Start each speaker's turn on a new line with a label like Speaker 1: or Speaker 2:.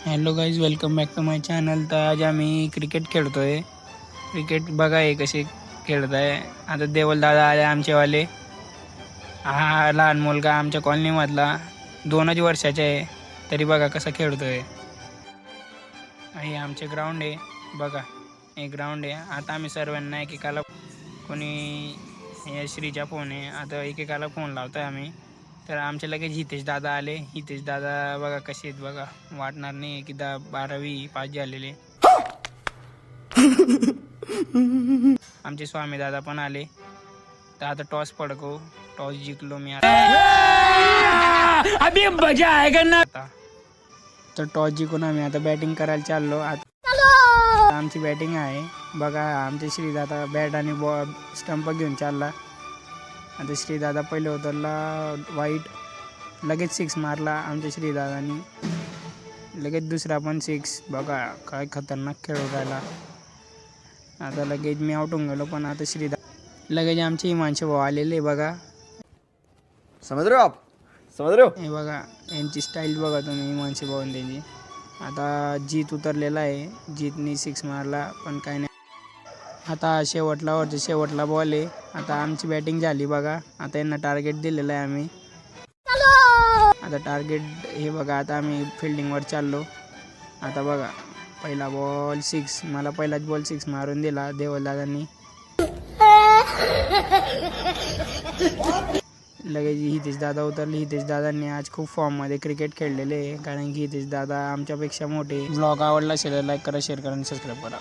Speaker 1: Hello guys, welcome back to my channel. तर आज आम्ही क्रिकेट खेळतोय. क्रिकेट बघा हे कसे खेळत आहे. आता देवलदादा आले आमचेवाले. हा लहान मुलगा आमच्या कॉलनीमधला 2च वर्षाचा आहे, तरी बघा कसा खेळतोय. हे आमचे ग्राउंड आहे बघा, हे ग्राउंड आहे. आता आम्ही सर्वांना एकेकाला कोणी श्रीचा फोन आहे, आता एकेकाला फोन लावतोय आम्ही. तर आमचे लगेच हितेश दादा आले. हितेश दादा बघा कसे आहेत बघा, वाटणार नाही की 12वी पास झालेले. आमचे स्वामी दादा पण आले. तर आता टॉस पडको, टॉस जिंकलो मी आता. अभी मजा आएगा ना. तर टॉस जिंकून आम्ही आता बॅटिंग करायला चाललो. आता आमची बॅटिंग आहे बघा. आमचे श्रीदादा बॅट आणि बॉल स्टंप घेऊन चालला. आता श्रीदादा पहिले उतरला वाईट, लगेच 6 मारला आमच्या श्रीदादानी. लगेच दुसरा पण 6. बघा काय खतरनाक खेळू राहिला. आता लगेच मी आउट होऊन गेलो. पण आता लगेच आमचे हिमांशू भाऊ आलेले बघा.
Speaker 2: समझ रहे हो आप, समझ रहे हो.
Speaker 1: हे बघा यांची स्टाईल बघा तुम्ही, हिमांशू भाऊ त्यांची. आता जीत उतरलेला आहे. जीतनी 6 मारला पण काय नाही. आता शेवटला बॉल आहे. आता आमची बॅटिंग झाली बघा. आता यांना टार्गेट दिलेलं आहे आम्ही. आता टार्गेट हे बघा. आता आम्ही फिल्डिंगवर चाललो. आता बघा पहिला बॉल 6. मला पहिलाच बॉल 6 मारून दिला देवलदादांनी. लगेच हितेश दादा उतरले. हितेश दादांनी आज खूप फॉर्ममध्ये क्रिकेट खेळलेले आहे, कारण की हितेश दादा आमच्यापेक्षा मोठे. ब्लॉग आवडला असेल लाईक करा, शेअर करा आणि सबस्क्राईब करा.